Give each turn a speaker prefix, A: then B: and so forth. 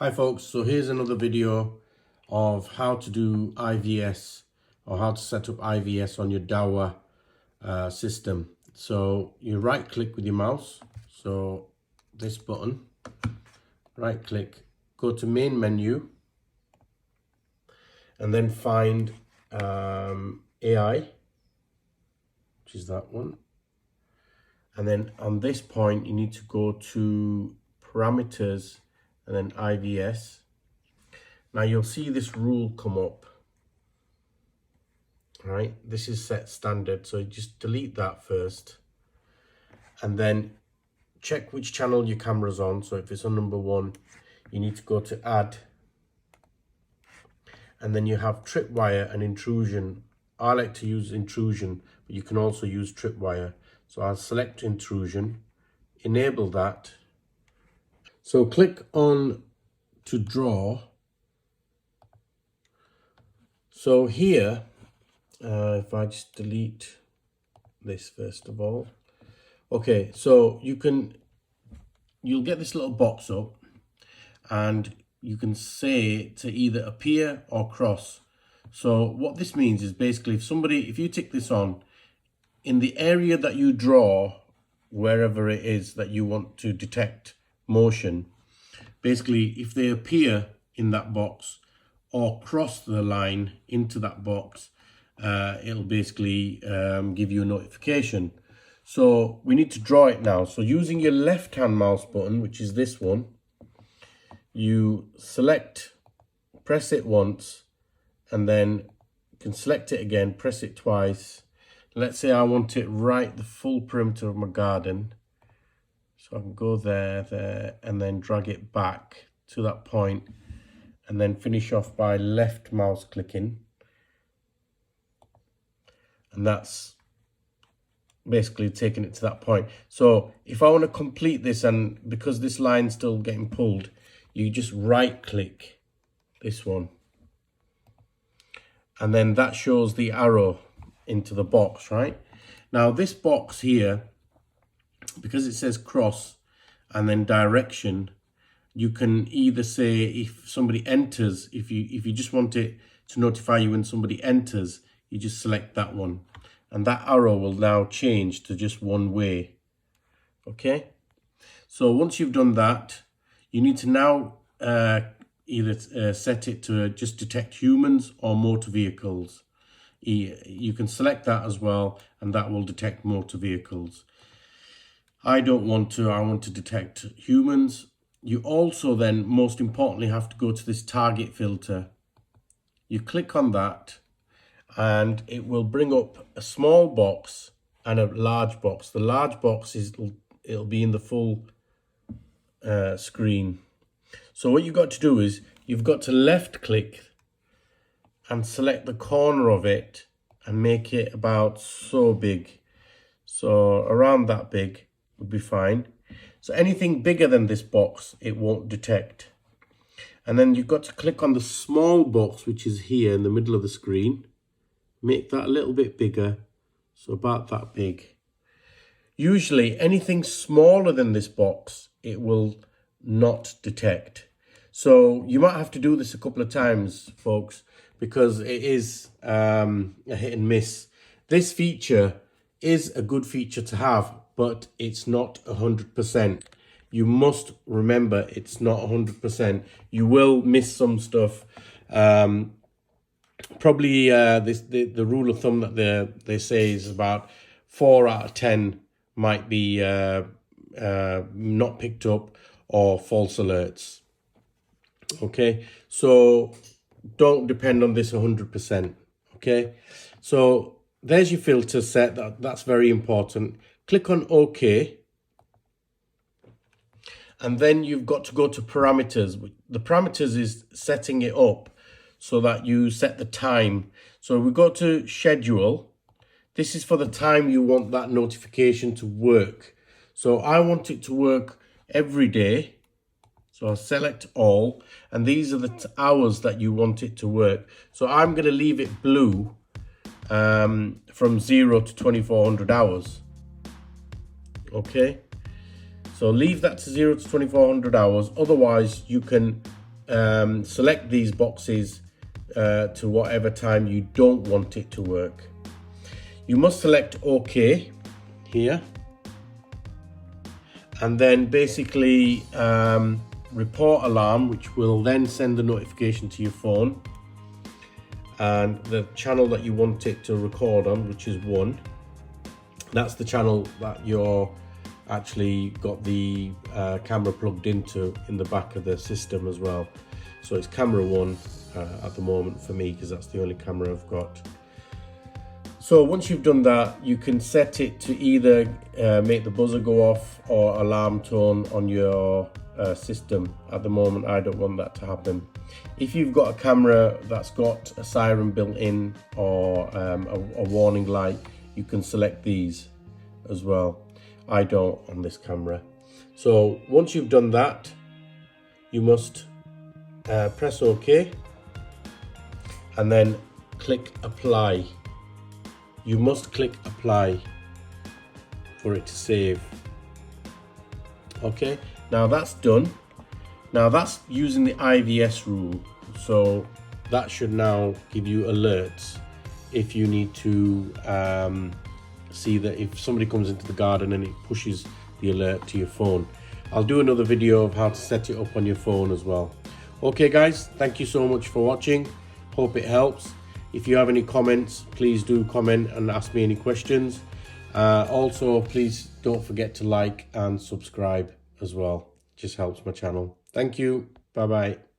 A: Hi folks, so here's another video of how to do IVS or how to set up IVS on your Dahua system. So you right click with your mouse, so this button, right click, go to main menu and then find AI, which is that one. And then on this point you need to go to parameters and then IVS. Now you'll see this rule come up. Right, this is set standard, so just delete that first and then check which channel your camera's on. So if it's on number 1, you need to go to add, and then you have tripwire and intrusion. I like to use intrusion, but you can also use tripwire. So I'll select intrusion, enable that. So click on to draw. So here, if I just delete this first of all. Okay, so you'll get this little box up and you can say to either appear or cross. So what this means is basically if you tick this on, in the area that you draw, wherever it is that you want to detect motion, basically if they appear in that box or cross the line into that box, it'll basically give you a notification. So we need to draw it now. So using your left hand mouse button, which is this one, you select, press it once, and then you can select it again, press it twice. Let's say I want it right the full perimeter of my garden. So I can go there, and then drag it back to that point, and then finish off by left mouse clicking. And that's basically taking it to that point. So if I want to complete this, and because this line's still getting pulled, you just right click this one. And then that shows the arrow into the box, right? Now this box here, because it says cross and then direction, you can either say if somebody enters, if you just want it to notify you when somebody enters, you just select that one, and that arrow will now change to just one way. Okay, so once you've done that, you need to now either set it to just detect humans or motor vehicles. You can select that as well, and that will detect motor vehicles. I don't want to, I want to detect humans. You also then, most importantly, have to go to this target filter. You click on that and it will bring up a small box and a large box. The large box it'll be in the full screen. So what you've got to do is you've got to left click and select the corner of it and make it about so big. So around that big would be fine. So anything bigger than this box, it won't detect. And then you've got to click on the small box, which is here in the middle of the screen. Make that a little bit bigger, so about that big. Usually anything smaller than this box, it will not detect. So you might have to do this a couple of times, folks, because it is a hit and miss. This feature is a good feature to have, but it's not 100%. You must remember it's not 100%. You will miss some stuff. Probably the rule of thumb that they say is about 4 out of 10 might be not picked up or false alerts. Okay, so don't depend on this 100%. Okay, so there's your filter set. That's very important. Click on OK. And then you've got to go to parameters. The parameters is setting it up so that you set the time. So we go to schedule. This is for the time you want that notification to work. So I want it to work every day. So I'll select all, and these are the hours that you want it to work. So I'm going to leave it blue from 0 to 2400 hours. Okay, so leave that to 0 to 2400 hours. Otherwise, you can select these boxes to whatever time you don't want it to work. You must select OK here, and then basically report alarm, which will then send the notification to your phone, and the channel that you want it to record on, which is 1. That's the channel that you're actually got the camera plugged into in the back of the system as well. So it's camera 1 at the moment for me, because that's the only camera I've got. So once you've done that, you can set it to either make the buzzer go off or alarm tone on your system. At the moment, I don't want that to happen. If you've got a camera that's got a siren built in or a warning light, you can select these as well. I don't on this camera. So once you've done that, you must press OK and then click apply. You must click apply for it to save. Okay, now that's done. Now that's using the IVS rule, so that should now give you alerts if you need to see that if somebody comes into the garden and it pushes the alert to your phone. I'll do another video of how to set it up on your phone as well. Okay guys, thank you so much for watching. Hope it helps. If you have any comments, please do comment and ask me any questions. Also, please don't forget to like and subscribe as well. It just helps my channel. Thank you. Bye bye.